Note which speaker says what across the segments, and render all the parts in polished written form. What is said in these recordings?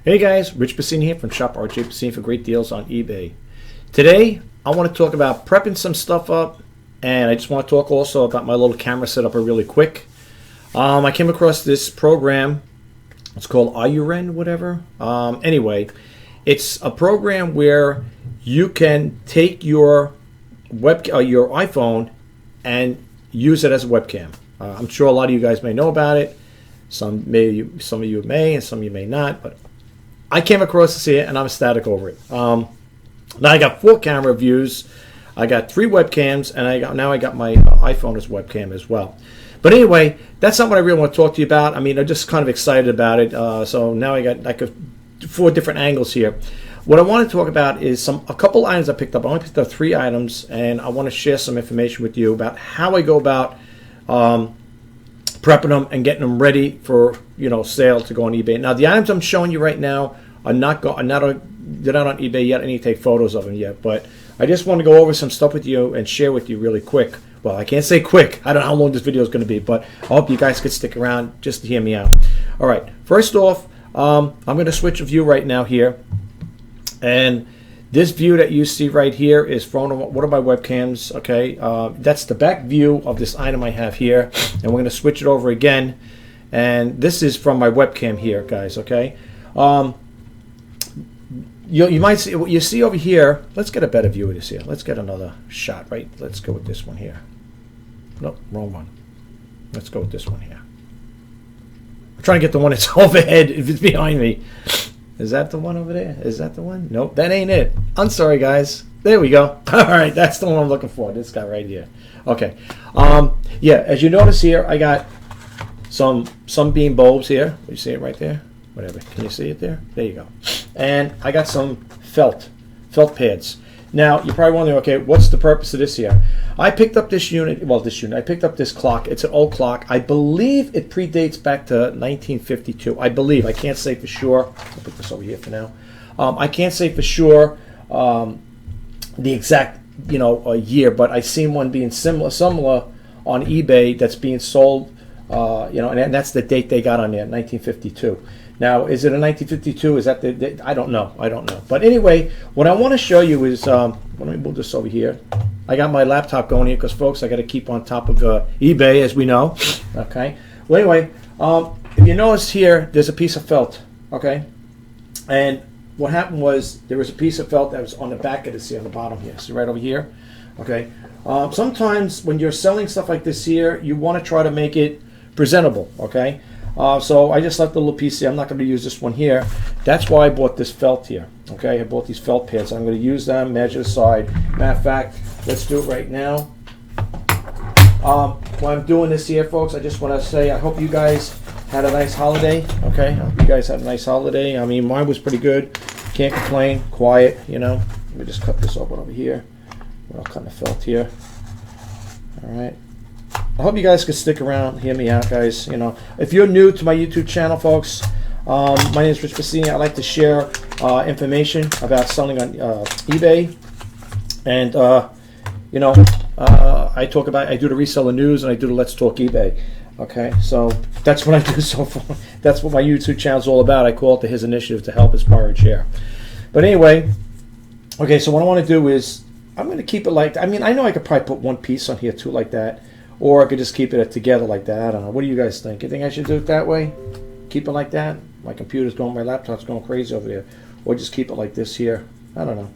Speaker 1: Hey guys, Rich Pasini here from Shop RJ Pasini for great deals on eBay. Today, I want to talk about prepping some stuff up, and I just want to talk also about my little camera setup really quick. I came across this program. It's called IUREN, whatever. Anyway, it's a program where you can take your your iPhone and use it as a webcam. I'm sure a lot of you guys may know about it. Some of you may, and some of you may not. But I came across to see it, and I'm ecstatic over it. Now I got 4 camera views. I got 3 webcams, and I got my iPhone as webcam as well. But anyway, that's not what I really want to talk to you about. I mean, I'm just kind of excited about it. So now I got like 4 different angles here. What I want to talk about is a couple items I picked up. I only picked up 3 items, and I want to share some information with you about how I go about prepping them and getting them ready for sale to go on eBay. Now the items I'm showing you right now are they're not on eBay yet. I need to take photos of them yet, but I just want to go over some stuff with you and share with you really quick. Well, I can't say quick. I don't know how long this video is going to be, but I hope you guys could stick around just to hear me out. All right, first off, I'm going to switch a view right now here, and this view that you see right here is from one of my webcams. Okay, that's the back view of this item I have here, and we're going to switch it over again. And this is from my webcam here, guys. Okay, you might see what you see over here. Let's get a better view of this here. Let's get another shot. Right, let's go with this one here. Nope, wrong one. Let's go with this one here. I'm trying to get the one that's overhead. If it's behind me. Is that the one over there? Is that the one? Nope, that ain't it. I'm sorry, guys. There we go. All right, that's the one I'm looking for. This guy right here. Okay. Yeah, as you notice here, I got some sunbeam bulbs here. You see it right there? Whatever. Can you see it there? There you go. And I got some felt pads. Now, you're probably wondering, okay, what's the purpose of this here? I picked up this unit. I picked up this clock. It's an old clock. I believe it predates back to 1952. I believe. I can't say for sure. I'll put this over here for now. I can't say for sure the exact year, but I've seen one being similar on eBay that's being sold. And that's the date they got on there, 1952. Now, is it a 1952? Is that the I don't know. But anyway, what I want to show you is, let me move this over here. I got my laptop going here because, folks, I got to keep on top of eBay, as we know. Okay. Well, anyway, if you notice here, there's a piece of felt. Okay. And what happened was there was a piece of felt that was on the back of this here, on the bottom here. See right over here? Okay. Sometimes when you're selling stuff like this here, you want to try to make it presentable. Okay. So I just left a little piece here. I'm not going to use this one here. That's why I bought this felt here. Okay, I bought these felt pads. I'm going to use them, measure the side. Matter of fact, let's do it right now. While I'm doing this here, folks, I just want to say I hope you guys had a nice holiday. Okay, I hope you guys had a nice holiday. I mean, mine was pretty good. Can't complain. Quiet, Let me just cut this open over here. What else kind of felt here? All right. I hope you guys can stick around, hear me out, guys. If you're new to my YouTube channel, folks, my name is Rich Pasini. I like to share information about selling on eBay, and I do the reseller news and I do the Let's Talk eBay. Okay, so that's what I do so far. That's what my YouTube channel is all about. I call it His Initiative to help, inspire, and share. But anyway, okay. So what I want to do is I'm going to keep it like. I mean, I know I could probably put one piece on here too, like that. Or I could just keep it together like that. I don't know. What do you guys think? You think I should do it that way? Keep it like that? My computer's going, my laptop's going crazy over there. Or just keep it like this here? I don't know.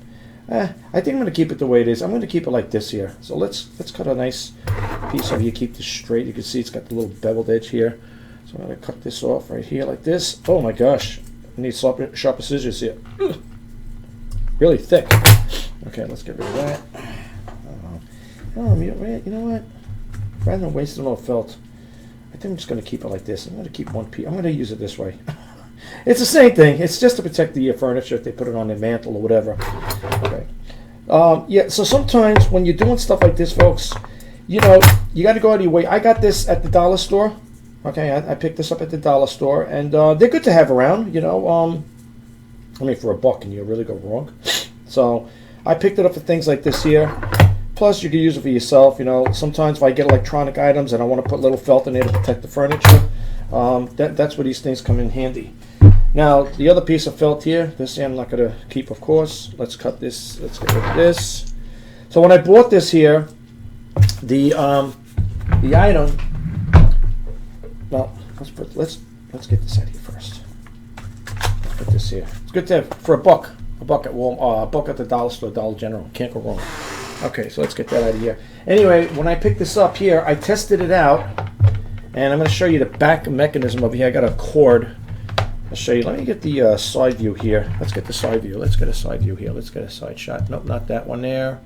Speaker 1: I think I'm going to keep it the way it is. I'm going to keep it like this here. So let's cut a nice piece over here. Keep this straight. You can see it's got the little beveled edge here. So I'm going to cut this off right here like this. Oh my gosh. I need sharper scissors here. Ugh. Really thick. Okay, let's get rid of that. You know what? Rather than wasting all felt, I think I'm just going to keep it like this. I'm going to keep one piece. I'm going to use it this way. It's the same thing. It's just to protect the furniture if they put it on their mantle or whatever. Okay. Yeah, so sometimes when you're doing stuff like this, folks, you got to go out of your way. I got this at the dollar store. Okay, I picked this up at the dollar store, and they're good to have around, I mean, for $1, can you really go wrong? So I picked it up for things like this here. Plus, you can use it for yourself. Sometimes if I get electronic items and I want to put little felt in there to protect the furniture, that's where these things come in handy. Now, the other piece of felt here, this I'm not going to keep, of course. Let's cut this. Let's get rid of this. So when I bought this here, the item. Well, let's get this out here first. Let's put this here. It's good to have for a buck at Walmart, a buck at the dollar store, Dollar General. Can't go wrong. Okay, so let's get that out of here. Anyway, when I picked this up here, I tested it out, and I'm going to show you the back mechanism over here. I got a cord. I'll show you. Let me get the side view here. Let's get the side view. Let's get a side view here. Let's get a side shot. Nope, not that one there.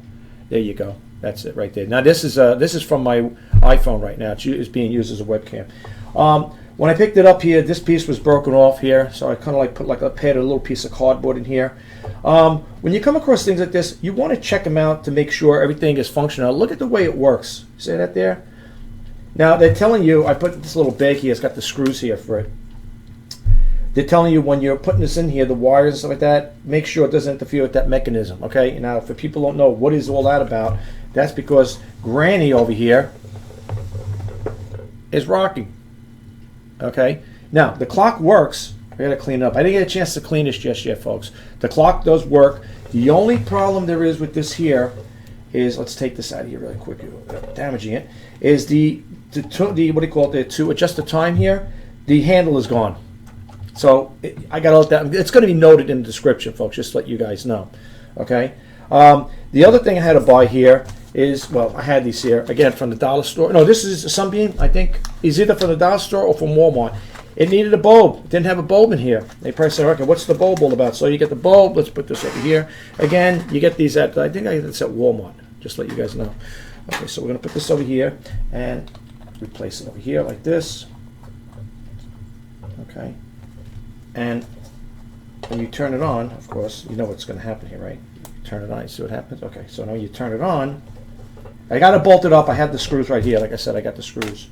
Speaker 1: There you go. That's it right there. Now this is from my iPhone right now. It's being used as a webcam. When I picked it up here, this piece was broken off here, so I kind of like put like a little piece of cardboard in here. When you come across things like this, you want to check them out to make sure everything is functional. Look at the way it works. See that there? Now they're telling you, I put this little bag here. It's got the screws here for it. They're telling you when you're putting this in here, the wires and stuff like that, make sure it doesn't interfere with that mechanism, okay? Now, for people who don't know what is all that about, that's because Granny over here is rocking, okay? Now, the clock works. I gotta clean it up. I didn't get a chance to clean this just yet, folks. The clock does work. The only problem there is with this here is, let's take this out of here really quick, damaging it, is the what do you call it, to adjust the time here, the handle is gone. So I got all that. It's going to be noted in the description, folks, just to let you guys know. Okay. The other thing I had to buy here is, well, I had these here again from the dollar store. No, this is a Sunbeam. I think is either from the dollar store or from Walmart. It needed a bulb. It didn't have a bulb in here. They probably said, okay, what's the bulb all about? So you get the bulb. Let's put this over here. Again, you get these at, I think I get this at Walmart. Just to let you guys know. Okay, so we're going to put this over here and replace it over here like this. Okay. And when you turn it on, of course, you know what's going to happen here, right? You turn it on, you see what happens? Okay, so now you turn it on. I got it bolted up. I have the screws right here. Like I said, I got the screws.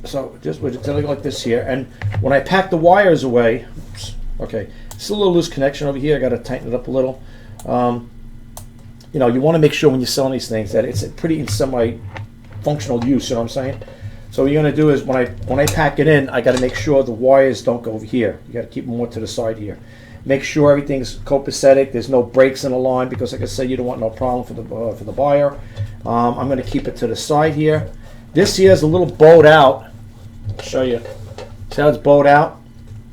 Speaker 1: So just we're going like this here. And when I pack the wires away, oops, okay, it's a little loose connection over here. I got to tighten it up a little. You know, you want to make sure when you're selling these things that it's pretty in semi-functional use. You know what I'm saying? So what you're going to do is when I pack it in, I got to make sure the wires don't go over here. You got to keep them more to the side here. Make sure everything's copacetic. There's no breaks in the line because, like I said, you don't want no problem for the buyer. I'm going to keep it to the side here. This here is a little bowed out. I'll show you. See how it's bowed out?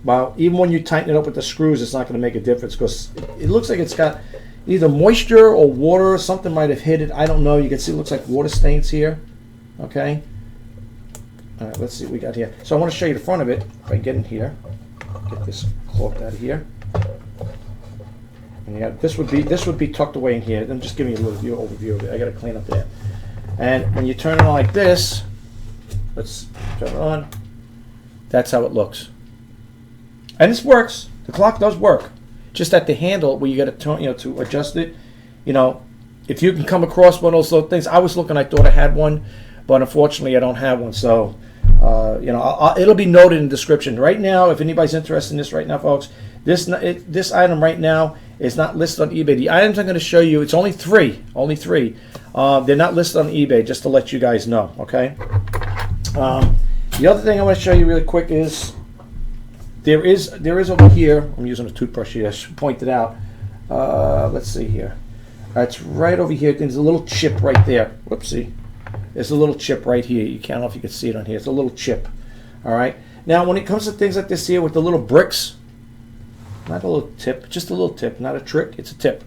Speaker 1: Well, even when you tighten it up with the screws, it's not going to make a difference because it looks like it's got either moisture or water. Something might have hit it. I don't know. You can see it looks like water stains here. Okay. All right, let's see what we got here. So I want to show you the front of it. If I can get in here, get this cloth out of here. And yeah, this would be tucked away in here. I'm just giving you a little overview of it. I got to clean up there. And when you turn it on like this, let's turn it on. That's how it looks. And this works. The clock does work. Just at the handle where you got to turn, to adjust it. You know, if you can come across one of those little things. I was looking. I thought I had one, but unfortunately I don't have one. So. It'll be noted in the description. Right now, if anybody's interested in this right now, folks, this item right now is not listed on eBay. The items I'm going to show you, it's only three. They're not listed on eBay, just to let you guys know, okay? The other thing I want to show you really quick is there is over here, I'm using a toothbrush here, I should point it out. Let's see here. It's right over here. There's a little chip right there. Whoopsie. There's a little chip right here. I don't know if you can see it on here. It's a little chip. All right. Now, when it comes to things like this here with the little bricks, not a little tip, just a little tip, not a trick. It's a tip.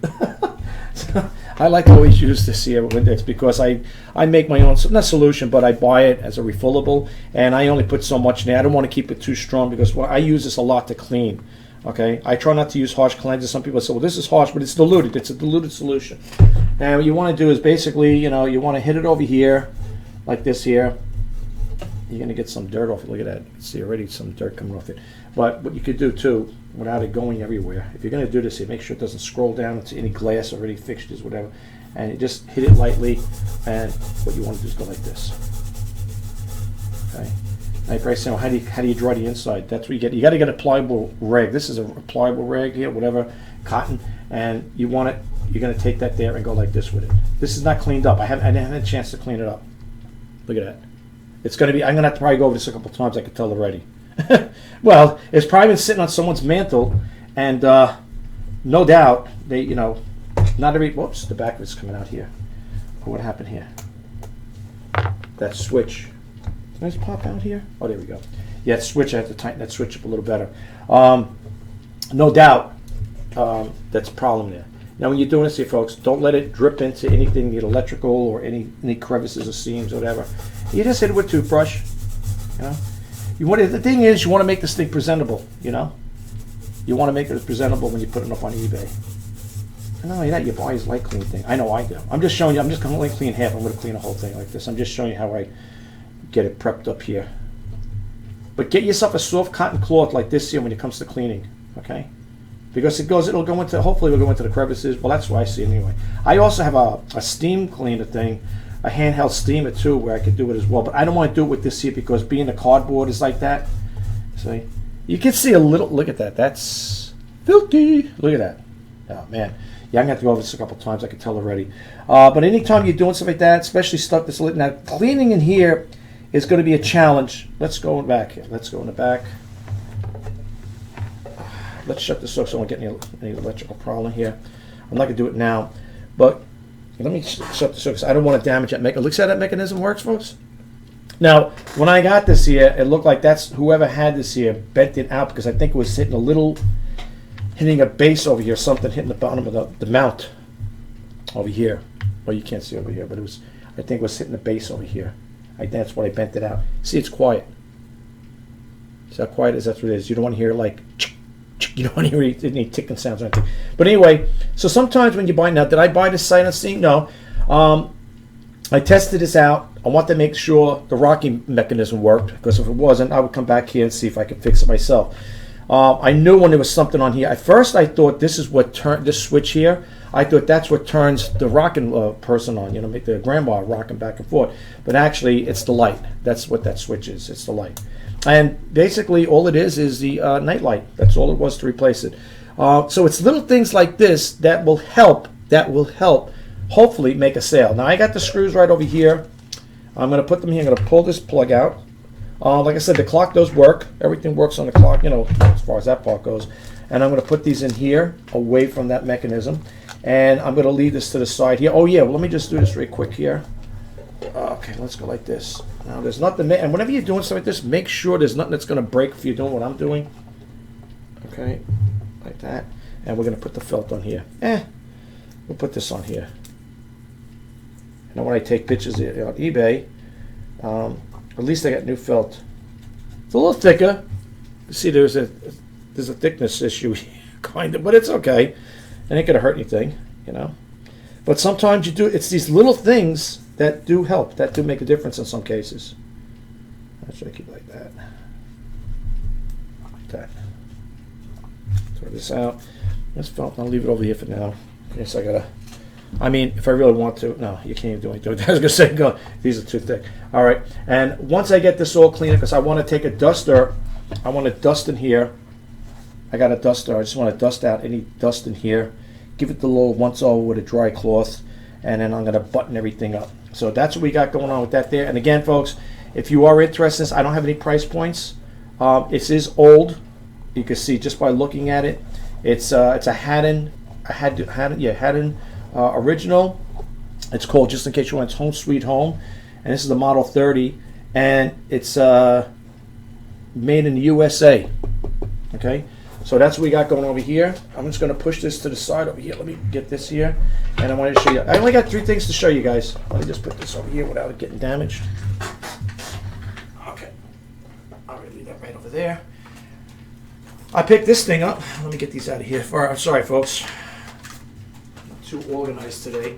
Speaker 1: So I like to always use this here with this because I make my own, not solution, but I buy it as a refillable, and I only put so much in there. I don't want to keep it too strong because I use this a lot to clean. Okay, I try not to use harsh cleansers. Some people say, well, this is harsh, but it's diluted. It's a diluted solution. And what you want to do is basically, you want to hit it over here, like this here. You're going to get some dirt off it. Look at that. You can see already some dirt coming off it. But what you could do, too, without it going everywhere, if you're going to do this here, make sure it doesn't scroll down into any glass or any fixtures, whatever. And you just hit it lightly, and what you want to do is go like this. Okay. Now you're probably saying, well, how do you dry the inside? That's what you get. You got to get a pliable rag. This is a pliable rag here, whatever, cotton, and you want it. You're going to take that there and go like this with it. This is not cleaned up. I haven't had a chance to clean it up. Look at that. It's going to be. I'm going to have to probably go over this a couple times. I can tell already. Well, it's probably been sitting on someone's mantle, and no doubt they, not every. Whoops, the back of it's coming out here. What happened here? That switch. Did I just pop out here? Oh, there we go. Yeah, that switch. I have to tighten that switch up a little better. No doubt, that's a problem there. Now, when you're doing this here, folks, don't let it drip into anything, electrical or any crevices or seams or whatever. You just hit it with a toothbrush. The thing is, you want to make this thing presentable. You want to make it as presentable when you put it up on eBay. And not only that, you always like clean thing. I know I do. I'm just showing you. I'm just going to only clean half. I'm going to clean the whole thing like this. I'm just showing you how I get it prepped up here. But get yourself a soft cotton cloth like this here when it comes to cleaning. Okay. Because it'll go into, hopefully it'll go into the crevices. Well, that's what I see anyway. I also have a steam cleaner thing, a handheld steamer too, where I could do it as well. But I don't want to do it with this here because being the cardboard is like that. See? You can see a little, look at that. That's filthy. Look at that. Oh, man. Yeah, I'm going to have to go over this a couple times. I can tell already. But anytime you're doing stuff like that, especially stuff that's lit, now cleaning in here is going to be a challenge. Let's go back here. Let's go in the back. Let's shut this off so I don't get any electrical problem here. I'm not going to do it now, but let me shut this off because I don't want to damage that mechanism. Look how that mechanism works, folks. Now, when I got this here, it looked like that's whoever had this here bent it out because I think it was hitting a base over here, something hitting the bottom of the mount over here. Well, you can't see over here, but I think it was hitting the base over here. That's why I bent it out. See, it's quiet. See how quiet it is? That's what it is. You don't want to hear you don't want to hear any ticking sounds or anything. But anyway, so sometimes when you buy, now, did I buy this sight unseen? No. I tested this out. I want to make sure the rocking mechanism worked, because if it wasn't, I would come back here and see if I could fix it myself. I knew when there was something on here. At first, I thought this is what turned this switch here. I thought that's what turns the rocking person on, make the grandma rocking back and forth. But actually, it's the light. That's what that switch is. It's the light. And basically, all it is the night light. That's all it was to replace it. So it's little things like this that will help. Hopefully, make a sale. Now, I got the screws right over here. I'm going to put them here. I'm going to pull this plug out. Like I said, the clock does work. Everything works on the clock, as far as that part goes. And I'm going to put these in here, away from that mechanism. And I'm going to leave this to the side here. Oh, yeah, well, let me just do this real quick here. Okay, let's go like this. Now, there's nothing, and whenever you're doing something like this, make sure there's nothing that's going to break if you're doing what I'm doing. Okay, like that. And we're going to put the felt on here. We'll put this on here. And when I take pictures on eBay, at least I got new felt. It's a little thicker. You see, there's a thickness issue, kind of, but it's okay. It ain't gonna hurt anything, But sometimes it's these little things that do help, that do make a difference in some cases. Let's try to keep it like that. Like that. Throw this out. This felt. I'll leave it over here for now. Yes, if I really want to. No, you can't even do anything. I was going to say, go. These are too thick. All right. And once I get this all clean, because I want to take a duster, I want to dust in here. I got a duster. I just want to dust out any dust in here. Give it the little once over with a dry cloth. And then I'm going to button everything up. So that's what we got going on with that there. And again, folks, if you are interested in this, I don't have any price points. It is old. You can see just by looking at it. It's a Haddon original. It's called, just in case you want, it's Home Sweet Home, and this is the Model 30, and it's made in the USA. Okay, so that's what we got going over here. I'm just going to push this to the side over here. Let me get this here, and I want to show you. I only got 3 things to show you guys. Let me just put this over here without it getting damaged. Okay, I'll leave that right over there. I picked this thing up. Let me get these out of here. I'm sorry, folks. I'm too organized today.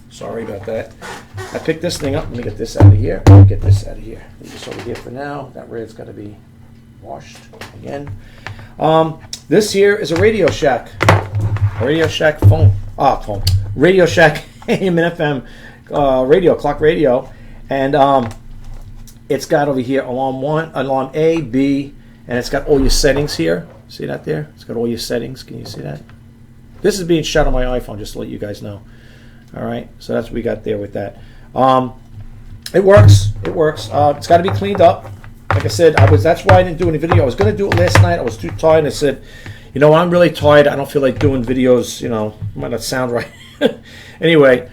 Speaker 1: Sorry about that. I picked this thing up. Let me get this out of here. Let me get this out of here. Leave this over here for now. That red's got to be washed again. This here is a Radio Shack. A Radio Shack phone. Radio Shack AM and FM radio, clock radio. And it's got over here alarm 1, alarm A, B, and it's got all your settings here. See that there? It's got all your settings. Can you see that? This is being shot on my iPhone, just to let you guys know. All right, so that's what we got there with that. It works. It works. It's got to be cleaned up. like I said, that's why I didn't do any video. I was going to do it last night. I was too tired. And I said, you know, I'm really tired. I don't feel like doing videos. You know, might not sound right. Anyway,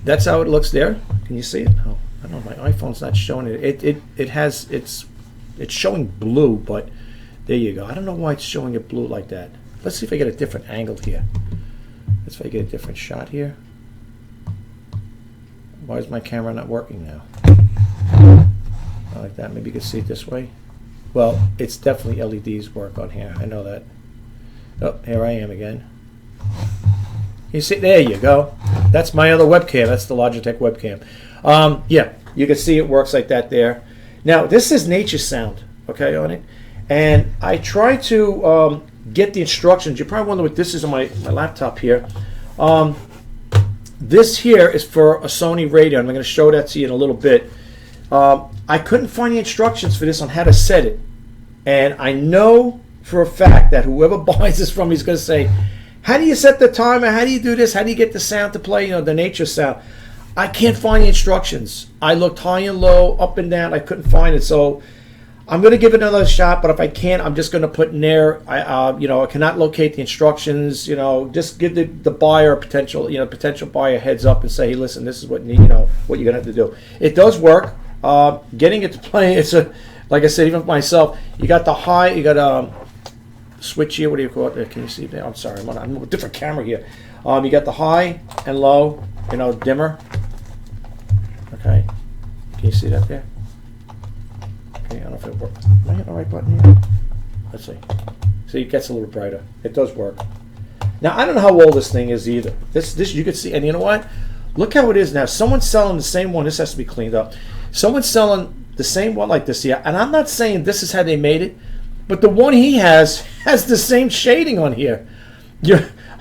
Speaker 1: that's how it looks there. Can you see it? Oh, I don't know. My iPhone's not showing it. It's showing blue, but there you go. I don't know why it's showing it blue like that. Let's see if I get a different angle here. Let's see if I get a different shot here. Why is my camera not working now? I like that. Maybe you can see it this way. Well, it's definitely LEDs work on here. I know that. Oh, here I am again. You see, there you go. That's my other webcam. That's the Logitech webcam. Yeah, you can see it works like that there. Now, this is nature sound, okay, on it. And I try to get the instructions. You probably wonder what this is on my laptop here. This here is for a Sony Radio. I'm going to show that to you in a little bit. I couldn't find the instructions for this on how to set it. And I know for a fact that whoever buys this from me is going to say, how do you set the timer? How do you do this? How do you get the sound to play, you know, the nature sound? I can't find the instructions. I looked high and low, up and down. I couldn't find it. So I'm going to give it another shot, but if I can't, I'm just going to put in there, you know, I cannot locate the instructions, you know, just give the buyer potential buyer heads up and say, hey, listen, this is what you know, what you're going to have to do. It does work. Getting it to play, like I said, even for myself, you got the high, you got switch here, what do you call it? Can you see there? I'm sorry, I'm on a different camera here. You got the high and low, you know, dimmer. Okay, can you see that there? Okay, I don't know if it works. Am I hitting the right button here? Let's see. See, it gets a little brighter. It does work. Now, I don't know how old this thing is either. This you can see, and you know what? Look how it is now. Someone's selling the same one. This has to be cleaned up. Someone's selling the same one like this here, and I'm not saying this is how they made it, but the one he has the same shading on here.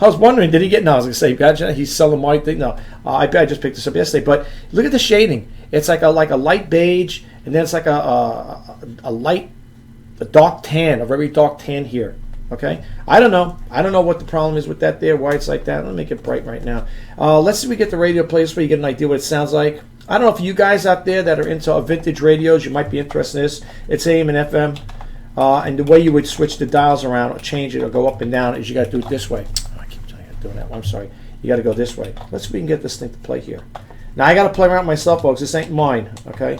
Speaker 1: I was wondering, did he get? No, I was gonna say, gotcha. He's selling my thing. No, I just picked this up yesterday. But look at the shading. It's like a light beige, and then it's like a dark tan, a very dark tan here. Okay, I don't know. I don't know what the problem is with that there. Why it's like that? Let me make it bright right now. Let's see if we get the radio play so you get an idea what it sounds like. I don't know if you guys out there that are into vintage radios, you might be interested in this. It's AM and FM, and the way you would switch the dials around or change it or go up and down is you got to do it this way. Oh, I keep telling you doing that one. I'm sorry. You got to go this way. Let's see if we can get this thing to play here. Now I got to play around myself, folks. This ain't mine. Okay.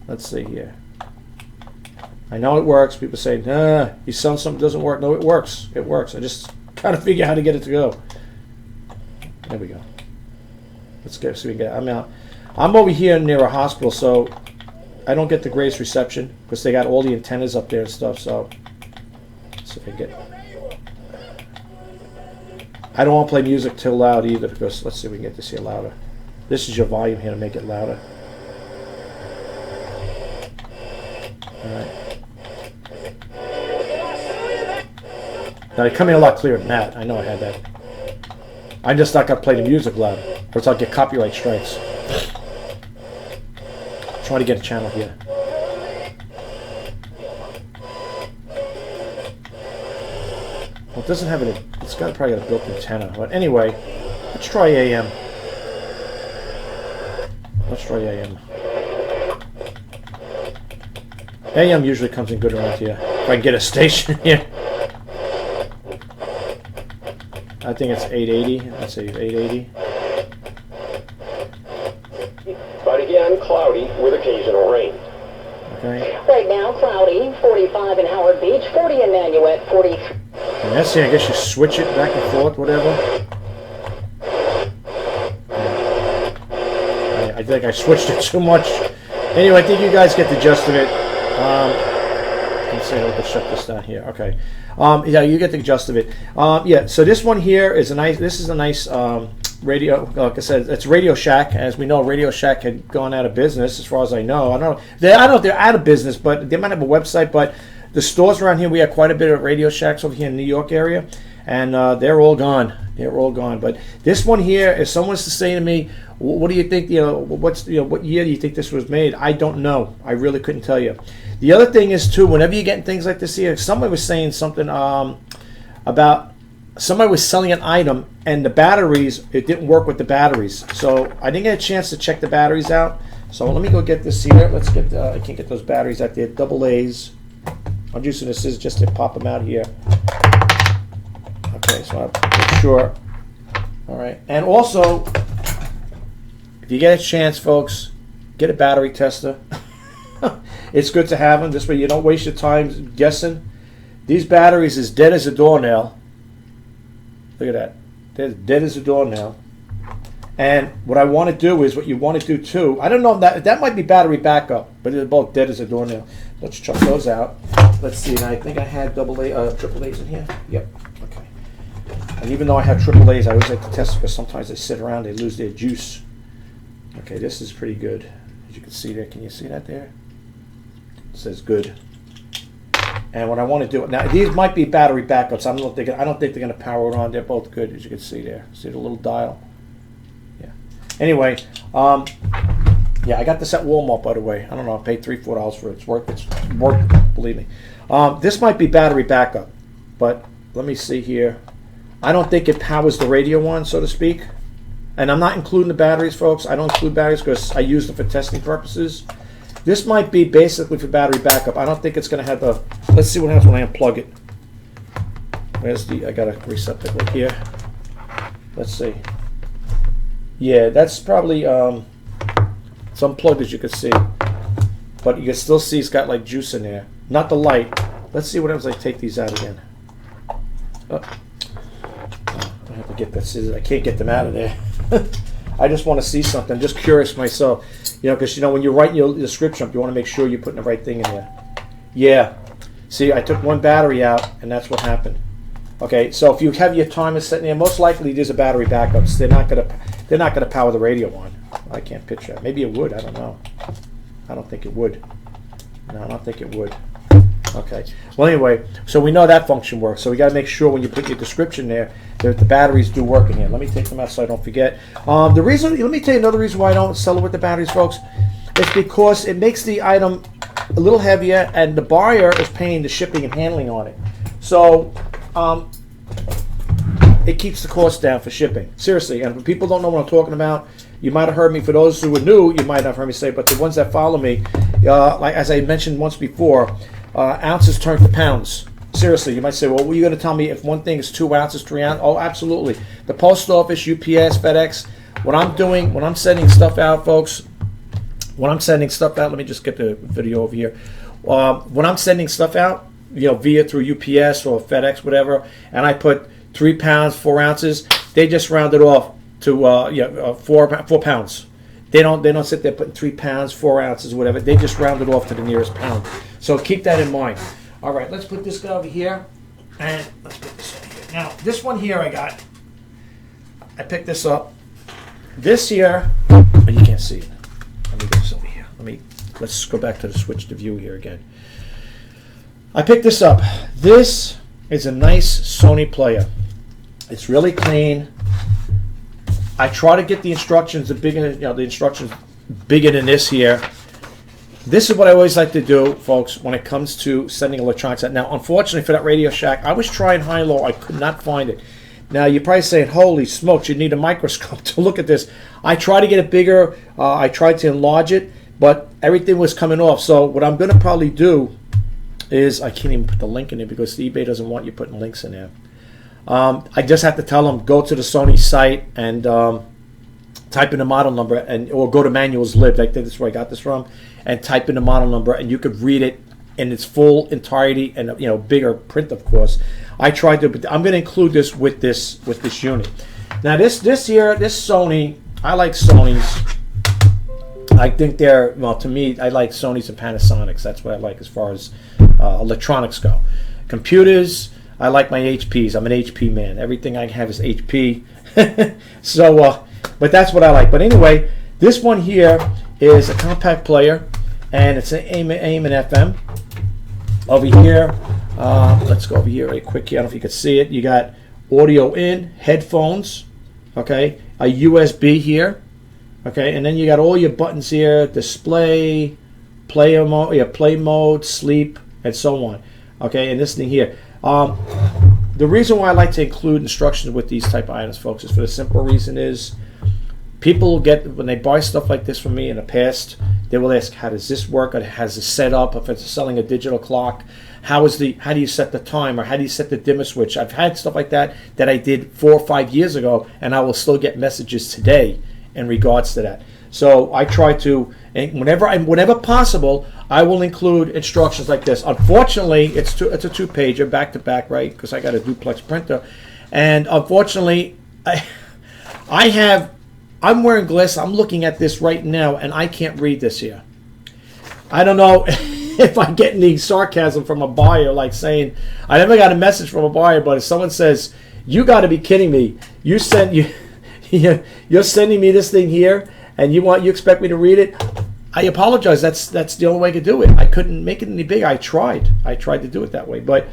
Speaker 1: Let's see here. I know it works. People say, nah, you selling something that doesn't work. No, it works. It works. I just kind of figure out how to get it to go. There we go. Let's go. So we get. I'm over here near a hospital, so I don't get the greatest reception because they got all the antennas up there and stuff. So let's see if I get. I don't want to play music too loud either because let's see if we can get this here louder. This is your volume here to make it louder. All right. Now they come in a lot clearer than that. I know I had that. I'm just not gonna play the music loud, or else I'll get copyright strikes. Try to get a channel here. Well, it doesn't have any. It's got probably got a built-in antenna. But anyway, let's try AM. Let's try AM. AM usually comes in good around here. If I can get a station here. I think it's 880. Let's say 880.
Speaker 2: But again, cloudy with occasional rain.
Speaker 1: Okay.
Speaker 3: Right now, cloudy, 45 in Howard Beach, 40 in Nanuet, 43.
Speaker 1: And that's it. I guess you switch it back and forth, whatever. I think I switched it too much. Anyway, I think you guys get the gist of it. Let's see, we can shut this down here. Okay. Yeah, you get the gist of it. Yeah, so this one here is a nice. This is a nice radio. Like I said, it's Radio Shack. As we know, Radio Shack had gone out of business, as far as I know. I don't know. I don't know if they're out of business, but they might have a website. But the stores around here, we have quite a bit of Radio Shacks over here in the New York area, and they're all gone. They're all gone. But this one here, if someone's to say to me, "What do you think? You know, what year do you think this was made?" I don't know. I really couldn't tell you. The other thing is too, whenever you get things like this here, somebody was saying something about somebody was selling an item and the batteries, it didn't work with the batteries. So I didn't get a chance to check the batteries out So let me go get this here. Let's get, I can't get those batteries out there. Double A's. I'm using this scissors just to pop them out here. Okay, so I'll make sure. All right. And also, if you get a chance, folks, get a battery tester. It's good to have them. This way you don't waste your time guessing. These batteries is dead as a doornail. Look at that. They're dead as a doornail. And what I want to do is, what you want to do too, I don't know, that might be battery backup, but they're both dead as a doornail. Let's chuck those out. Let's see, and I think I had triple A's in here. Yep, okay. And even though I have triple A's, I always like to test because sometimes they sit around, they lose their juice. Okay, this is pretty good. As you can see there, can you see that there? It says good. And what I want to do now, these might be battery backups. I don't think they're going to power it on. They're both good, as you can see there. See the little dial? Yeah. Anyway, yeah, I got this at Walmart, by the way. I don't know. I paid $3-4 for it. It's worth it, believe me. This might be battery backup, but let me see here. I don't think it powers the radio on, so to speak. And I'm not including the batteries, folks. I don't include batteries because I use them for testing purposes. This might be basically for battery backup. I don't think it's going to have a... Let's see what happens when I unplug it. Where's the... I got a receptacle here. Let's see. Yeah, that's probably... it's unplugged, as you can see. But you can still see it's got like juice in there. Not the light. Let's see what happens when I take these out again. Oh. I have to get that scissors. I can't get them out of there. I just want to see something. I'm just curious myself. You know, because, you know, when you're writing your description up, you want to make sure you're putting the right thing in there. Yeah. See, I took one battery out, and that's what happened. Okay, so if you have your timer set in there, most likely these are battery backups. They're not gonna power the radio on. I can't picture it. Maybe it would. I don't know. I don't think it would. No, I don't think it would. Okay. Well, anyway, so we know that function works. So we got to make sure when you put your description there that the batteries do work in here. Let me take them out so I don't forget. The reason, let me tell you another reason why I don't sell it with the batteries, folks. It's because it makes the item a little heavier, and the buyer is paying the shipping and handling on it. So it keeps the cost down for shipping. Seriously, and when people don't know what I'm talking about, you might have heard me. For those who are new, you might have heard me say, but the ones that follow me, like as I mentioned once before, ounces turn to pounds. Seriously, you might say, well, what are you going to tell me if one thing is 2 ounces, 3 ounces? Oh, absolutely. The post office, UPS, FedEx, what I'm doing, when I'm sending stuff out, folks, when I'm sending stuff out, let me just get the video over here. When I'm sending stuff out, you know, via through UPS or FedEx, whatever, and I put 3 pounds, 4 ounces, they just round it off to 4 pounds. They don't sit there putting 3 pounds, 4 ounces, whatever. They just round it off to the nearest pound. So keep that in mind. All right, let's put this guy over here, and let's put this over here. Now, this one here I picked this up. This here, oh, you can't see it. Let me get this over here. Let's go back to the switch to view here again. I picked this up. This is a nice Sony player. It's really clean. I try to get the instructions bigger than this here. This is what I always like to do, folks, when it comes to sending electronics out. Now, unfortunately for that Radio Shack, I was trying high-low. I could not find it. Now, you're probably saying, holy smokes, you need a microscope to look at this. I tried to get it bigger. I tried to enlarge it, but everything was coming off. So what I'm going to probably do is, I can't even put the link in there because eBay doesn't want you putting links in there. I just have to tell them, go to the Sony site and type in the model number, or go to Manuals Lib. I think that's where I got this from, and type in the model number, and you could read it in its full entirety, and bigger print, of course. I tried to, but I'm going to include this with this unit. Now this Sony, I like Sonys. I think they're, well, to me, I like Sonys and Panasonics. That's what I like as far as electronics go. Computers, I like my HPs. I'm an HP man. Everything I have is HP. So, but that's what I like. But anyway, this one here is a compact player, and it's an AM and FM. Over here, let's go over here right quick here. I don't know if you can see it. You got audio in, headphones, okay, a USB here, okay, and then you got all your buttons here: display, play mode, sleep, and so on. Okay, and this thing here. The reason why I like to include instructions with these type of items, folks, is for the simple reason is People will get, when they buy stuff like this from me in the past, they will ask, how does this work? Or has it set up? If it's selling a digital clock, how do you set the time, or how do you set the dimmer switch? I've had stuff like that I did 4 or 5 years ago, and I will still get messages today in regards to that. So I try to, and whenever possible, I will include instructions like this. Unfortunately, it's a 2-pager back to back, right? Because I got a duplex printer, and unfortunately, I'm wearing glasses. I'm looking at this right now, and I can't read this here. I don't know if I get any sarcasm from a buyer, like saying, I never got a message from a buyer, but if someone says, "You got to be kidding me! You're sending me this thing here, and you expect me to read it?" I apologize. That's the only way I could do it. I couldn't make it any bigger. I tried to do it that way, but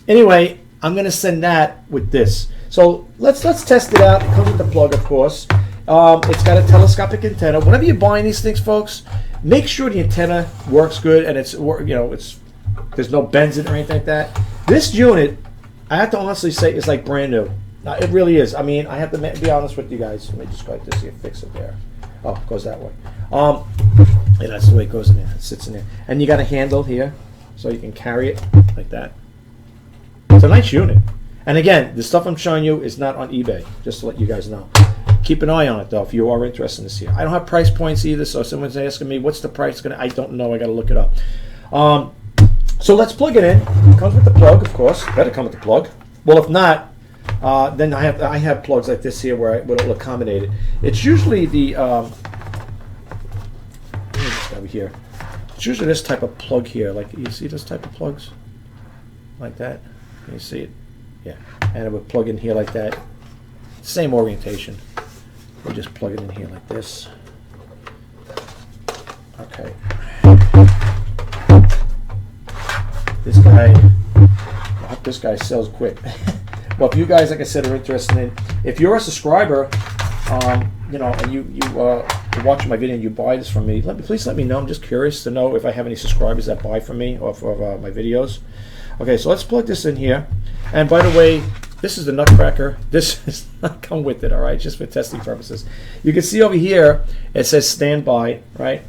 Speaker 1: anyway, I'm going to send that with this. So let's test it out. It comes with the plug, of course. It's got a telescopic antenna. Whenever you're buying these things, folks, make sure the antenna works good and there's no bends in it or anything like that. This unit, I have to honestly say, is like brand new. It really is. I mean, I have to be honest with you guys. Let me just go like this here, fix it there. Oh, it goes that way. Yeah, that's the way it goes in there. It sits in there. And you got a handle here, so you can carry it like that. It's a nice unit. And again, the stuff I'm showing you is not on eBay, just to let you guys know. Keep an eye on it, though, if you are interested in this here. I don't have price points either, so if someone's asking me, what's the price I don't know. I got to look it up. So let's plug it in. It comes with the plug, of course. Better come with the plug. Well, if not, then I have plugs like this here where it'll accommodate it. It's usually the over here. It's usually this type of plug here. Like, you see this type of plugs, like that. Can you see it? Yeah. And it would plug in here like that. Same orientation. We'll just plug it in here like this. Okay. This guy sells quick. Well, if you guys, like I said, are interested in, if you're a subscriber, and you watch my video and you buy this from me, please let me know. I'm just curious to know if I have any subscribers that buy from me or for my videos. Okay, so let's plug this in here. And by the way, this is the Nutcracker. This does not come with it, all right, just for testing purposes. You can see over here, it says standby, right?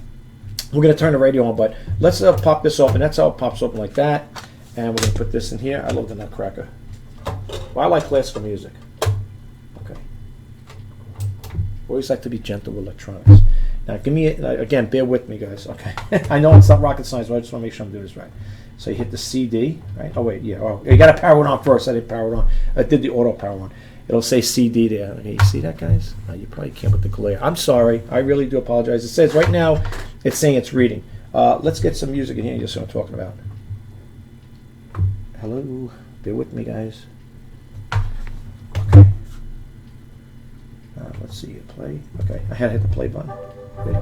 Speaker 1: We're going to turn the radio on, but let's pop this open. That's how it pops open like that. And we're going to put this in here. I love the Nutcracker. Well, I like classical music. Okay. Always like to be gentle with electronics. Now, again, bear with me, guys, okay? I know it's not rocket science, but I just want to make sure I'm doing this right. So you hit the CD, right? Oh, wait, yeah. Oh, you got to power it on first. I didn't power it on. I did the auto power on. It'll say CD there. Okay, you see that, guys? You probably can't with the glare. I'm sorry. I really do apologize. It says right now, it's saying it's reading. Let's get some music in here. You see what I'm talking about. Hello. Bear with me, guys. Okay. Let's see it play. Okay, I had to hit the play button. Okay.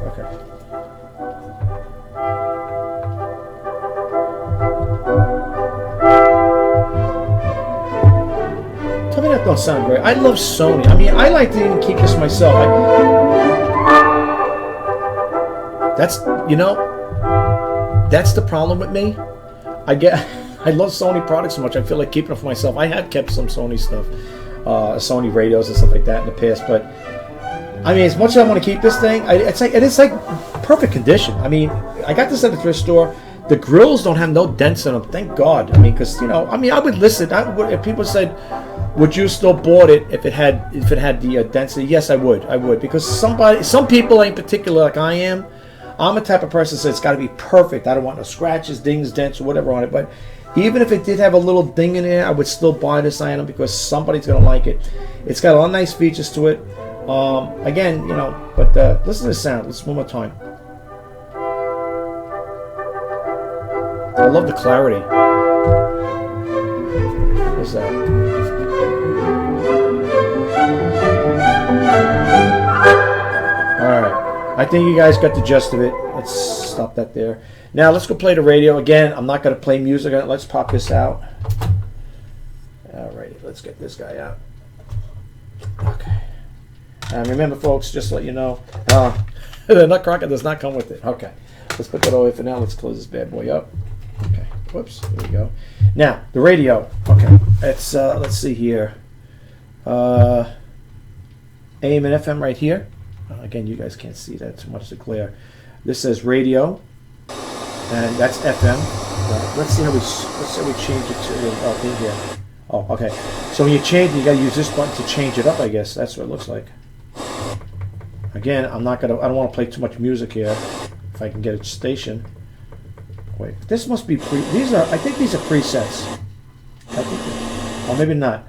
Speaker 1: Tell me that don't sound great. I love Sony. I mean, I like to even keep this myself. That's the problem with me. I love Sony products so much. I feel like keeping it for myself. I have kept some Sony stuff, Sony radios and stuff like that in the past. But I mean, as much as I want to keep this thing, it's like perfect condition. I mean, I got this at the thrift store. The grills don't have no dents in them. Thank God. I mean, because I would listen. If people said, "Would you still bought it if it had the density?" Yes, I would. I would, because some people in particular, like I am, I'm a type of person that says it's got to be perfect. I don't want no scratches, dings, dents, or whatever on it. But even if it did have a little ding in there, I would still buy this item because somebody's gonna like it. It's got a lot of nice features to it. Again, but listen to the sound. Let's one more time. I love the clarity. What's that? Alright. I think you guys got the gist of it. Let's stop that there. Now let's go play the radio. Again, I'm not going to play music on it. Let's pop this out. Alright, let's get this guy out. Okay. And remember, folks, just to let you know, the Nutcracker does not come with it. Okay. Let's put that away for now. Let's close this bad boy up. Okay. Whoops. There we go. Now, the radio. Okay. It's, let's see here. AM and FM right here. Again, you guys can't see that too much, the glare. This says radio, and that's FM. Let's see how we change it to in here. Oh, okay. So when you change, you got to use this button to change it up. I guess that's what it looks like. Again, I don't want to play too much music here. If I can get a station. Wait, this must be I think these are presets. I think, or maybe not.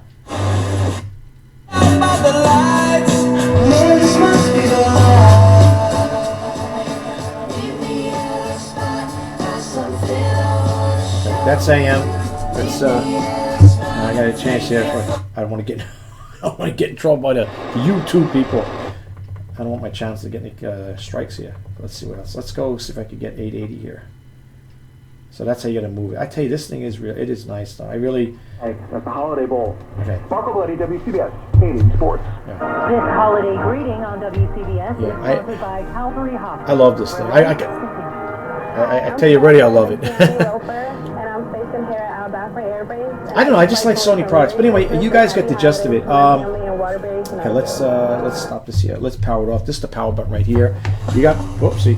Speaker 1: That's AM. That's I gotta change here. I don't want to get in trouble by the YouTube people. I don't want my channels to get any strikes here. Let's see what else. Let's go see if I can get 880 here. So that's how you gotta move it. I tell you, this thing is real. It is nice though. I really.
Speaker 4: That's the Holiday Bowl.
Speaker 1: Okay.
Speaker 4: Sparkle Bloody WCBS 80 Sports.
Speaker 3: This holiday greeting on WCBS is sponsored by Calvary Hospital.
Speaker 1: I love this thing. I tell you already, I love it. I don't know. I just like Sony products. But anyway, you guys get the gist of it. Okay, let's stop this here. Let's power it off. This is the power button right here. You got. Whoopsie.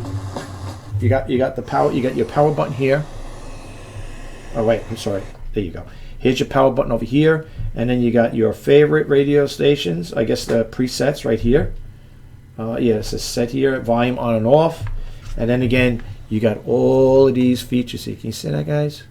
Speaker 1: You got the power. You got your power button here. Oh wait, I'm sorry. There you go. Here's your power button over here, and then you got your favorite radio stations. I guess the presets right here. Yeah, it says set here, volume on and off, and then again you got all of these features here. Can you see that, guys?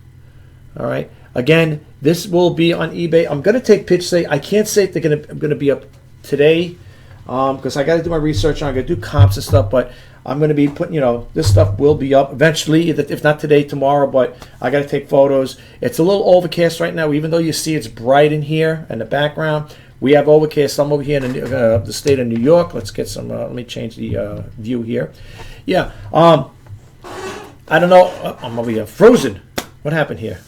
Speaker 1: All right. Again, this will be on eBay. I'm gonna take pictures. I can't say if I'm gonna be up today, because I got to do my research on. I got to do comps and stuff, but I'm going to be putting, this stuff will be up eventually, if not today, tomorrow, but I got to take photos. It's a little overcast right now, even though you see it's bright in here in the background. We have overcast. I'm over here in the state of New York. Let's get some, let me change the view here. Yeah, I don't know. I'm over here. Frozen. What happened here?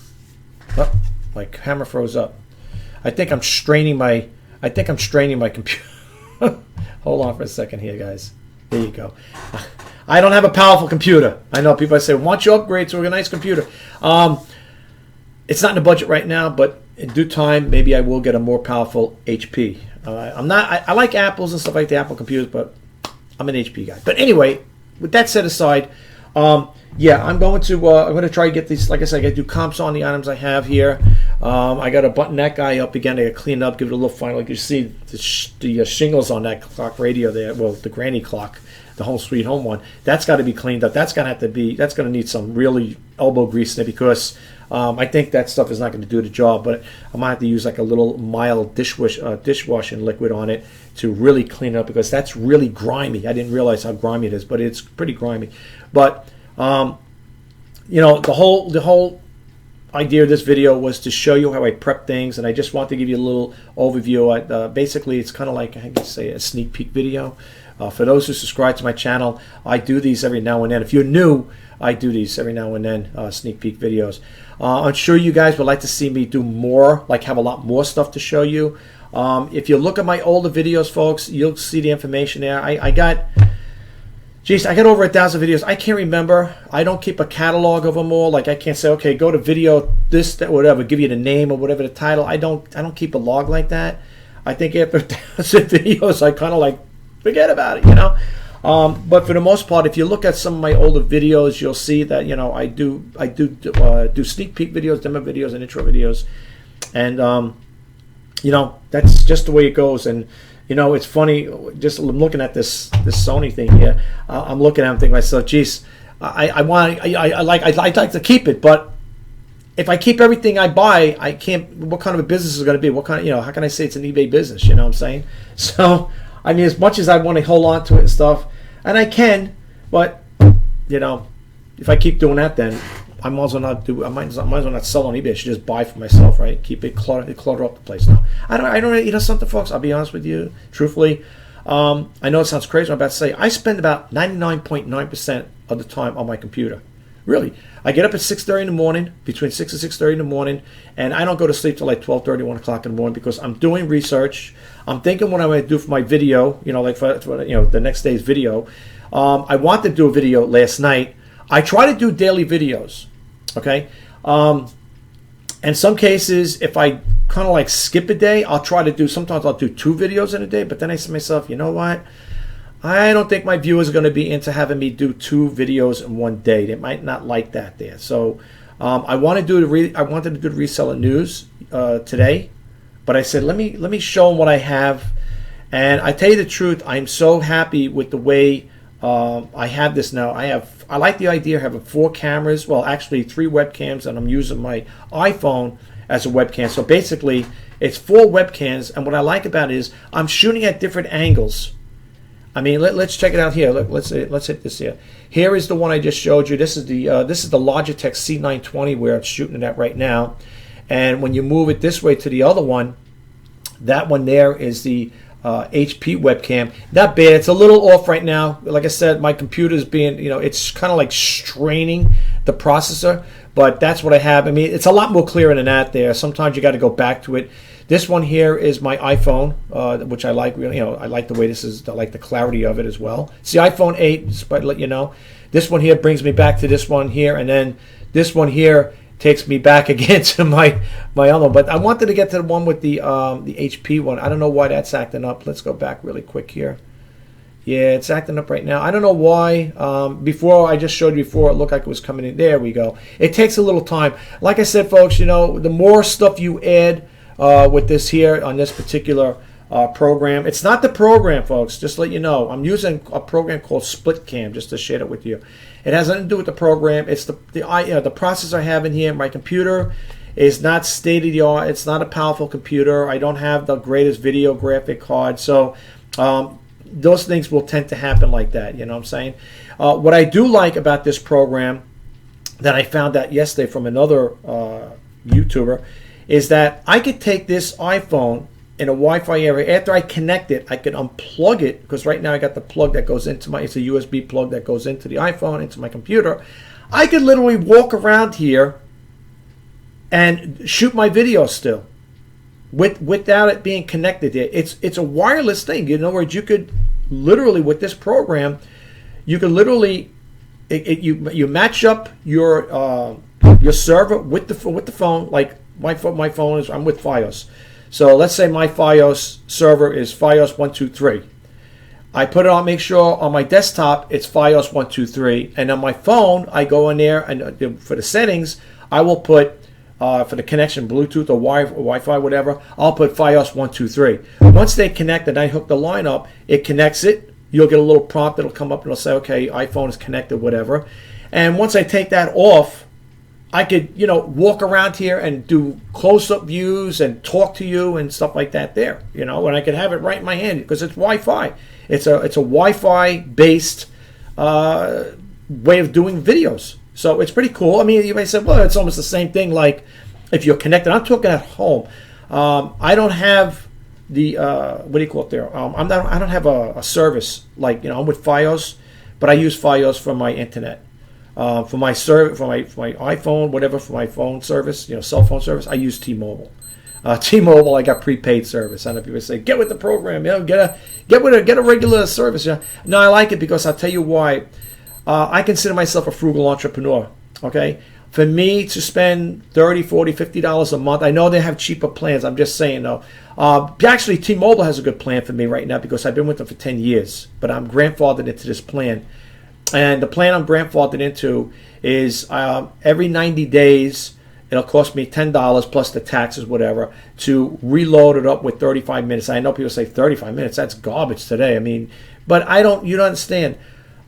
Speaker 1: Oh, my camera froze up. I think I'm straining my computer. Hold on for a second here, guys. There you go. I don't have a powerful computer. I know people say, "Why don't you upgrade to a nice computer?" It's not in the budget right now, but in due time, maybe I will get a more powerful HP. I like Apples and stuff like the Apple computers, but I'm an HP guy. But anyway, with that set aside, yeah, I'm going to try to get these. Like I said, I got to do comps on the items I have here. I got to button that guy up again. I got to clean it up, give it a little final. Like you see the shingles on that clock radio there. Well, the granny clock, the Home Sweet Home one. That's got to be cleaned up. That's going to need some really elbow grease there, because I think that stuff is not going to do the job. But I might have to use like a little mild dishwashing liquid on it to really clean it up, because that's really grimy. I didn't realize how grimy it is, but it's pretty grimy. But the whole idea of this video was to show you how I prep things, and I just want to give you a little overview. Basically, it's kind of like, I can say, a sneak peek video. For those who subscribe to my channel, I do these every now and then. If you're new, I do these every now and then, sneak peek videos. I'm sure you guys would like to see me do more, like have a lot more stuff to show you. If you look at my older videos, folks, you'll see the information there. I got over 1,000 videos. I can't remember. I don't keep a catalog of them all. Like, I can't say, okay, go to video this, that, whatever, give you the name or whatever the title. I don't keep a log like that. I think after 1,000 videos, I kind of like forget about it, But for the most part, if you look at some of my older videos, you'll see that I do sneak peek videos, demo videos, and intro videos, and that's just the way it goes. And it's funny, just looking at this Sony thing here. I'm looking at it and thinking to myself, geez, I like to keep it, but if I keep everything I buy, I can't. What kind of a business is it going to be? What kind of, how can I say it's an eBay business? You know what I'm saying? So, I mean, as much as I want to hold on to it and stuff, and I can, but if I keep doing that, then I might as well not do. I might as well not sell on eBay. I should just buy for myself, right? Keep it clutter up the place. Now, I don't. Something, folks. I'll be honest with you, truthfully. I know it sounds crazy. What I'm about to say. I spend about 99.9% of the time on my computer. Really, I get up at 6:30 in the morning, between 6 and 6:30 in the morning, and I don't go to sleep till like 12:30, 1 o'clock in the morning, because I'm doing research. I'm thinking what I'm going to do for my video. Like for the next day's video. I wanted to do a video last night. I try to do daily videos. Okay, in some cases, if I kind of like skip a day, I'll try to do. Sometimes I'll do 2 videos in a day. But then I say to myself, you know what? I don't think my viewers are going to be into having me do 2 videos in one day. They might not like that there. So I wanted to do the reseller news today, but I said let me show them what I have. And I tell you the truth, I'm so happy with the way I have this now. I like the idea of having 4 cameras. Well, actually 3 webcams, and I'm using my iPhone as a webcam. So basically, it's 4 webcams. And what I like about it is I'm shooting at different angles. I mean, let's check it out here. Look, let's hit this here. Here is the one I just showed you. This is the Logitech C920 where it's shooting it at right now. And when you move it this way to the other one, that one there is the HP webcam. Not bad. It's a little off right now. Like I said, my computer is being, it's kind of like straining the processor, but that's what I have. I mean, it's a lot more clear than that there. Sometimes you got to go back to it. This one here is my iPhone, which I like. I like the way this is. I like the clarity of it as well. It's the iPhone 8, just to let you know. This one here brings me back to this one here, and then this one here takes me back again to my other one. But I wanted to get to the one with the HP one. I don't know why that's acting up. Let's go back really quick here. Yeah, it's acting up right now. I don't know why. Before, I just showed you before, it looked like it was coming in. There we go. It takes a little time. Like I said, folks, the more stuff you add with this here on this particular program. It's not the program, folks, just to let you know. I'm using a program called SplitCam just to share it with you. It has nothing to do with the program. It's the processor I have in here. My computer is not state-of-the-art. It's not a powerful computer. I don't have the greatest video graphic card. So those things will tend to happen like that, you know what I'm saying? What I do like about this program that I found out yesterday from another YouTuber is that I could take this iPhone in a Wi-Fi area. After I connect it, I can unplug it, because right now I got the plug that goes into it's a USB plug that goes into the iPhone, into my computer. I could literally walk around here and shoot my video still without it being connected there. It's a wireless thing. In other words, you could literally, with this program, you could literally you match up your server with the phone. Like my phone is, I'm with Fios. So let's say my Fios server is Fios 123. I put it on, make sure on my desktop it's Fios 123, and on my phone I go in there and for the settings I will put for the connection, Bluetooth or Wi-Fi, whatever, I'll put Fios 123. Once they connect and I hook the line up, it connects it. You'll get a little prompt that'll come up and it'll say, okay, iPhone is connected, whatever. And once I take that off, I could, walk around here and do close-up views and talk to you and stuff like that there, and I could have it right in my hand because it's Wi-Fi. It's a Wi-Fi based way of doing videos. So it's pretty cool. I mean, you may say, well, it's almost the same thing like if you're connected. I'm talking at home. I don't have the, what do you call it there? I don't have a service like, I'm with Fios, but I use Fios for my internet. For my iPhone, whatever, for my phone service, cell phone service, I use T-Mobile. T-Mobile, I got prepaid service. I know people say, get with the program, get a regular service. No, I like it because I'll tell you why. I consider myself a frugal entrepreneur. Okay, for me to spend $30, $40, $50 a month, I know they have cheaper plans. I'm just saying though. Actually, T-Mobile has a good plan for me right now because I've been with them for 10 years, but I'm grandfathered into this plan. And the plan I'm grandfathered into is every 90 days, it'll cost me $10 plus the taxes, whatever, to reload it up with 35 minutes. I know people say 35 minutes, that's garbage today. I mean, but you don't understand.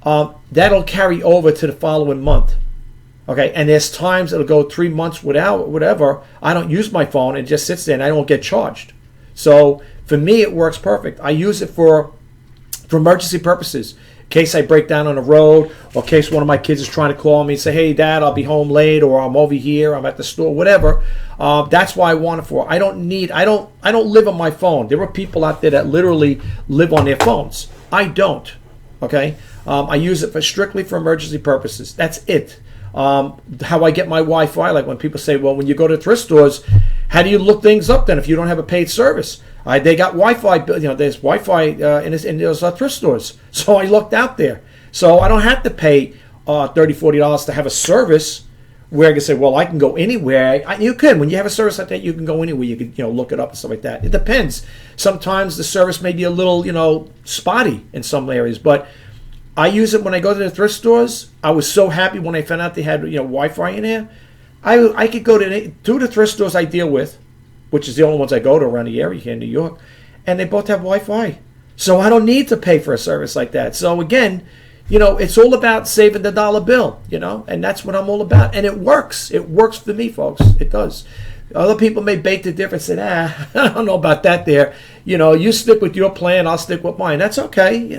Speaker 1: That'll carry over to the following month. Okay, and there's times it'll go 3 months without whatever. I don't use my phone, it just sits there and I don't get charged. So for me, it works perfect. I use it for emergency purposes. In case I break down on the road, or in case one of my kids is trying to call me and say, hey, Dad, I'll be home late, or I'm over here, I'm at the store, whatever. That's why I want it for. I don't live on my phone. There are people out there that literally live on their phones. I don't. Okay? I use it strictly for emergency purposes. That's it. How I get my Wi-Fi, like when people say, well, when you go to thrift stores, how do you look things up then if you don't have a paid service? They got Wi-Fi, there's Wi-Fi in those thrift stores. So I looked out there. So I don't have to pay $30, $40 to have a service where I can say, well, I can go anywhere. You can. When you have a service like that, you can go anywhere. You can, look it up and stuff like that. It depends. Sometimes the service may be a little, spotty in some areas, but I use it when I go to the thrift stores. I was so happy when I found out they had, Wi-Fi in there. I could go to the thrift stores I deal with, which is the only ones I go to around the area here in New York, and they both have Wi-Fi. So I don't need to pay for a service like that. So again, it's all about saving the dollar bill, and that's what I'm all about. And it works. It works for me, folks. It does. Other people may bake the difference and say, I don't know about that there. You stick with your plan, I'll stick with mine. That's okay,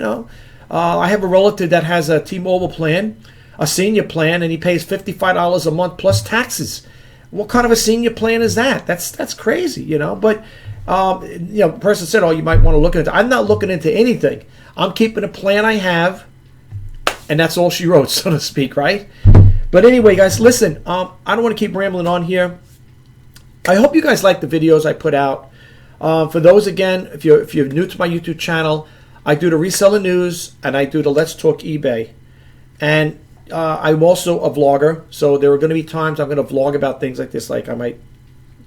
Speaker 1: I have a relative that has a T-Mobile plan, a senior plan, and he pays $55 a month plus taxes. What kind of a senior plan is that? That's crazy, But, the person said, oh, you might want to look into it. I'm not looking into anything. I'm keeping a plan I have, and that's all she wrote, so to speak, right? But anyway, guys, listen, I don't want to keep rambling on here. I hope you guys like the videos I put out. For those, again, if you're new to my YouTube channel, I do the reseller news, and I do the Let's Talk eBay. And I'm also a vlogger, so there are going to be times I'm going to vlog about things like this, like I might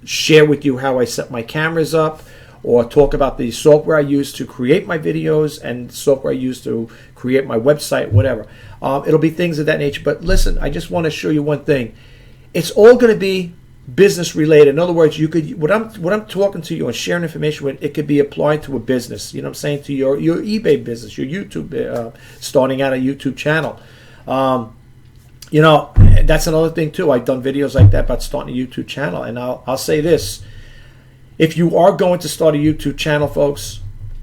Speaker 1: share with you how I set my cameras up, or talk about the software I use to create my videos and software I use to create my website, whatever. It'll be things of that nature. But listen, I just want to show you one thing. It's all going to be business related. In other words, you could what I'm talking to you and sharing information with, it could be applied to a business. You know what I'm saying? To your eBay business, your YouTube, starting out a YouTube channel. That's another thing too. I've done videos like that about starting a YouTube channel, and I'll say this. If you are going to start a YouTube channel, folks,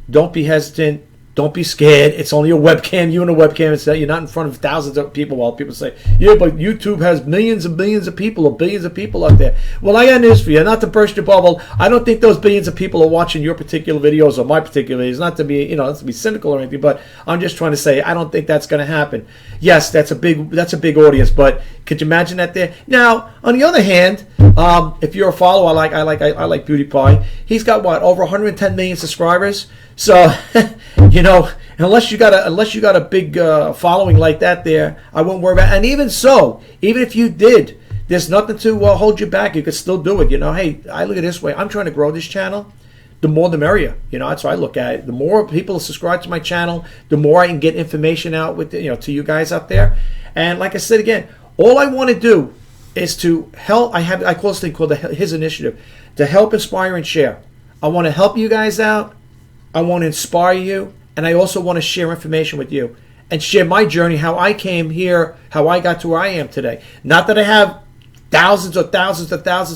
Speaker 1: don't be hesitant. Don't be scared. It's only a webcam. You and a webcam. You're not in front of thousands of people. While people say, yeah, but YouTube has millions and billions of people or billions of people out there. Well, I got news for you. Not to burst your bubble. I don't think those billions of people are watching your particular videos or my particular videos. Not to be, not to be cynical or anything, but I'm just trying to say I don't think that's going to happen. Yes, that's a big audience, but could you imagine that there? Now, on the other hand, if you're a follower, I like Beauty Pie. He's got over 110 million subscribers. So, unless you got a big following like that there, I wouldn't worry about it. And even so, even if you did, there's nothing to hold you back. You could still do it. Hey, I look at it this way. I'm trying to grow this channel. The more the merrier. That's what I look at it. The more people subscribe to my channel, the more I can get information out with to you guys out there. And like I said again, all I want to do is to help. I call this thing called His Initiative, to help, inspire, and share. I want to help you guys out. I want to inspire you, and I also want to share information with you and share my journey, how I came here, how I got to where I am today. Not that I have thousands of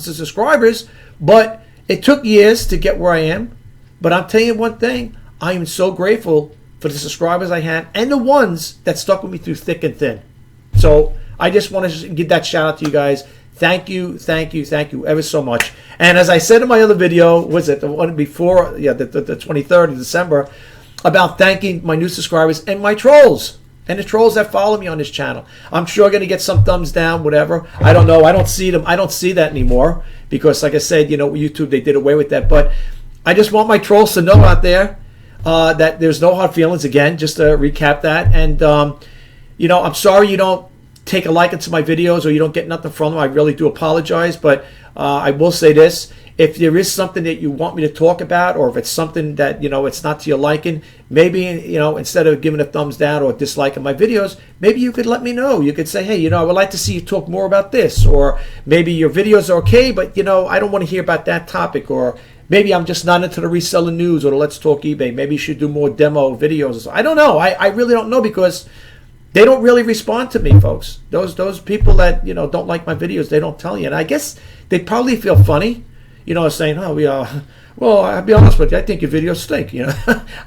Speaker 1: subscribers, but it took years to get where I am. But I'm telling you one thing, I am so grateful for the subscribers I had and the ones that stuck with me through thick and thin. So I just want to give that shout out to you guys. Thank you ever so much. And as I said in my other video, was it the one before, the 23rd of December, about thanking my new subscribers and my trolls. And the trolls that follow me on this channel. I'm sure I'm going to get some thumbs down, whatever. I don't know. I don't see them. I don't see that anymore. Because like I said, YouTube, they did away with that. But I just want my trolls to know out there that there's no hard feelings. Again, just to recap that. And, I'm sorry you don't take a liking to my videos or you don't get nothing from them. I really do apologize, but I will say this. If there is something that you want me to talk about, or if it's something that, it's not to your liking, maybe, instead of giving a thumbs down or disliking my videos, maybe you could let me know. You could say, hey, I would like to see you talk more about this, or maybe your videos are okay, but, I don't want to hear about that topic, or maybe I'm just not into the reseller news or the Let's Talk eBay. Maybe you should do more demo videos. I don't know. I really don't know, because they don't really respond to me, folks. Those people that, don't like my videos, they don't tell you. And I guess they probably feel funny, saying, oh, well, I'll be honest with you, I think your videos stink,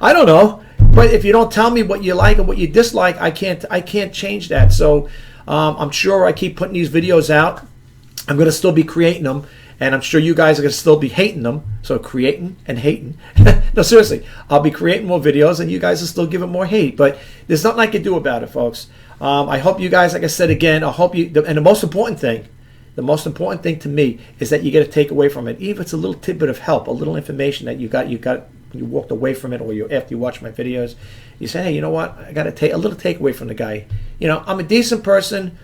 Speaker 1: I don't know. But if you don't tell me what you like and what you dislike, I can't change that. So I'm sure I keep putting these videos out. I'm going to still be creating them. And I'm sure you guys are going to still be hating them. So creating and hating. No, seriously. I'll be creating more videos and you guys will still give it more hate. But there's nothing I can do about it, folks. I hope you guys, like I said again, I hope you, and the most important thing to me is that you get a takeaway from it. Even if it's a little tidbit of help, a little information that you got when you walked away from it, or after you watch my videos, you say, hey, you know what? I got a little takeaway from the guy. I'm a decent person.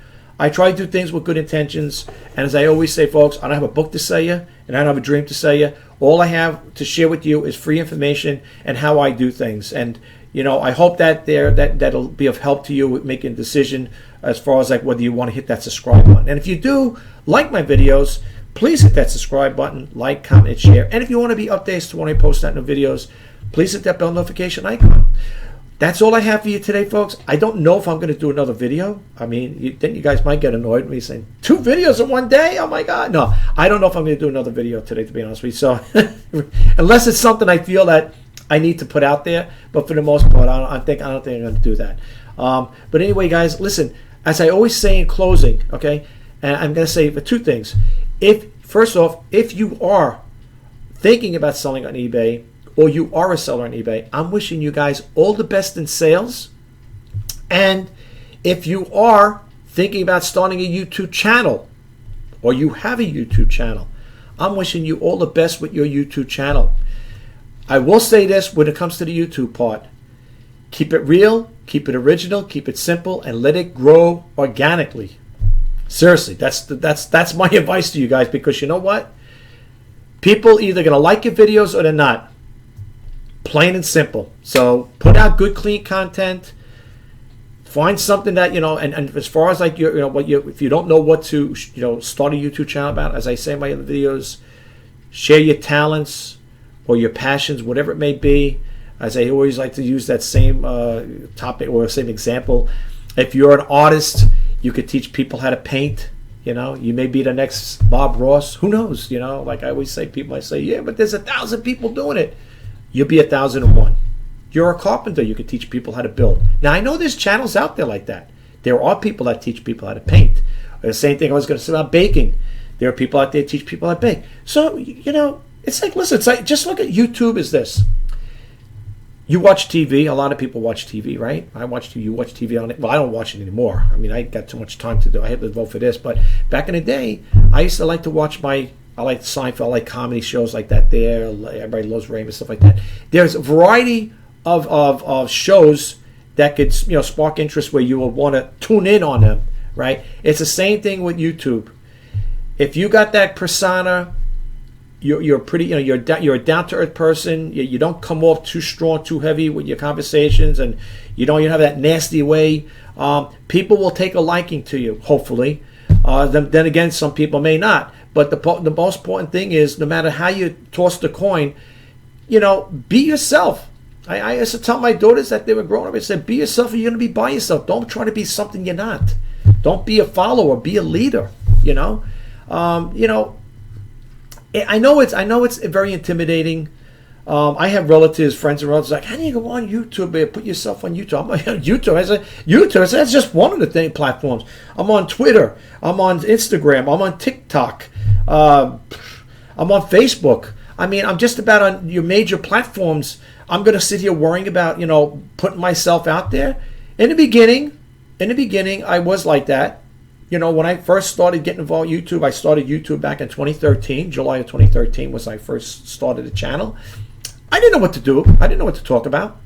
Speaker 1: I try to do things with good intentions. And as I always say, folks, I don't have a book to sell you, and I don't have a dream to sell you. All I have to share with you is free information and how I do things. And I hope that'll be of help to you with making a decision as far as like whether you want to hit that subscribe button. And if you do like my videos, please hit that subscribe button, like, comment, and share. And if you want to be updated to when I post out new videos, please hit that bell notification icon. That's all I have for you today, folks. I don't know if I'm going to do another video. I mean, then you guys might get annoyed with me saying, 2 videos in one day? Oh, my God. No, I don't know if I'm going to do another video today, to be honest with you. So unless it's something I feel that I need to put out there. But for the most part, I don't think I'm going to do that. But anyway, guys, listen, as I always say in closing, okay, and I'm going to say 2 things. First off, if you are thinking about selling on eBay, or you are a seller on eBay, I'm wishing you guys all the best in sales. And if you are thinking about starting a YouTube channel, or you have a YouTube channel, I'm wishing you all the best with your YouTube channel. I will say this when it comes to the YouTube part. Keep it real, keep it original, keep it simple, and let it grow organically. Seriously, that's my advice to you guys, because you know what? People either going to like your videos or they're not. Plain and simple. So put out good, clean content. Find something that, and as far as like if you don't know what to, start a YouTube channel about, as I say in my other videos, share your talents or your passions, whatever it may be. As I always like to use that same topic or same example. If you're an artist, you could teach people how to paint. You may be the next Bob Ross. Who knows? Like I always say, I say, yeah, but there's 1,000 people doing it. You'll be 1,001. You're a carpenter. You could teach people how to build. Now, I know there's channels out there like that. There are people that teach people how to paint. The same thing I was going to say about baking. There are people out there that teach people how to bake. So, it's like, listen, it's like, just look at YouTube as this. You watch TV. A lot of people watch TV, right? I watch TV. You watch TV on it. Well, I don't watch it anymore. I mean, I got too much time to do. I have to vote for this. But back in the day, I used to like to watch I like Seinfeld, I like comedy shows like that there. Everybody loves Raymond, stuff like that. There's a variety of shows that could spark interest where you will want to tune in on them, right? It's the same thing with YouTube. If you got that persona, you're pretty, you're a down-to-earth person. You don't come off too strong, too heavy with your conversations, and you have that nasty way. People will take a liking to you, hopefully. Then again, some people may not. But the most important thing is, no matter how you toss the coin, be yourself. I used to tell my daughters that they were growing up. I said, be yourself, or you're going to be by yourself. Don't try to be something you're not. Don't be a follower. Be a leader. I know it's very intimidating. I have relatives, friends and relatives like, how do you go on YouTube and put yourself on YouTube? I'm like, YouTube. I said, YouTube. I said, that's just one of the platforms. I'm on Twitter. I'm on Instagram. I'm on TikTok. I'm on Facebook. I mean, I'm just about on your major platforms. I'm going to sit here worrying about, putting myself out there. In the beginning, I was like that. When I first started getting involved with YouTube, I started YouTube back in 2013. July of 2013 was when I first started the channel. I didn't know what to do. I didn't know what to talk about.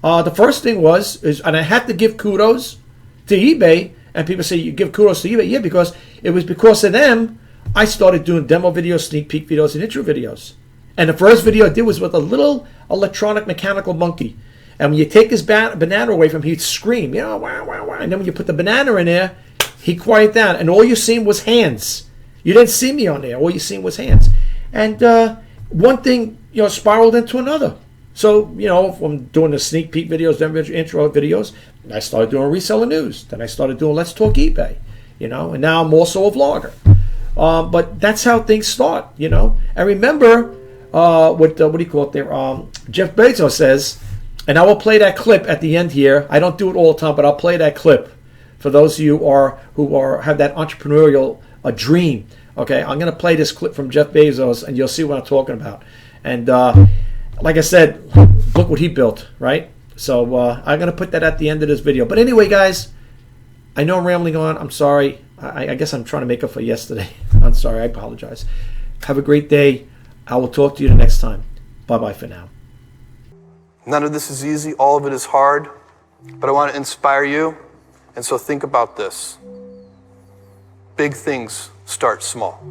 Speaker 1: The first thing and I had to give kudos to eBay. And people say, you give kudos to eBay? Yeah, because it was because of them I started doing demo videos, sneak peek videos, and intro videos. And the first video I did was with a little electronic mechanical monkey. And when you take his banana away from him, he'd scream, wow, wow, wow. And then when you put the banana in there, he'd quiet down. And all you seen was hands. You didn't see me on there. All you seen was hands. And one thing, spiraled into another. So, from doing the sneak peek videos, then intro videos, I started doing reseller news. Then I started doing Let's Talk eBay, and now I'm also a vlogger. But that's how things start, And remember what do you call it there? Jeff Bezos says, and I will play that clip at the end here. I don't do it all the time, but I'll play that clip for those of you who have that entrepreneurial dream. Okay, I'm going to play this clip from Jeff Bezos, and you'll see what I'm talking about. And like I said, look what he built, right? So I'm going to put that at the end of this video. But anyway, guys, I know I'm rambling on. I'm sorry. I guess I'm trying to make up for yesterday. I'm sorry. I apologize. Have a great day. I will talk to you the next time. Bye-bye for now.
Speaker 5: None of this is easy. All of it is hard. But I want to inspire you. And so think about this. big things start small.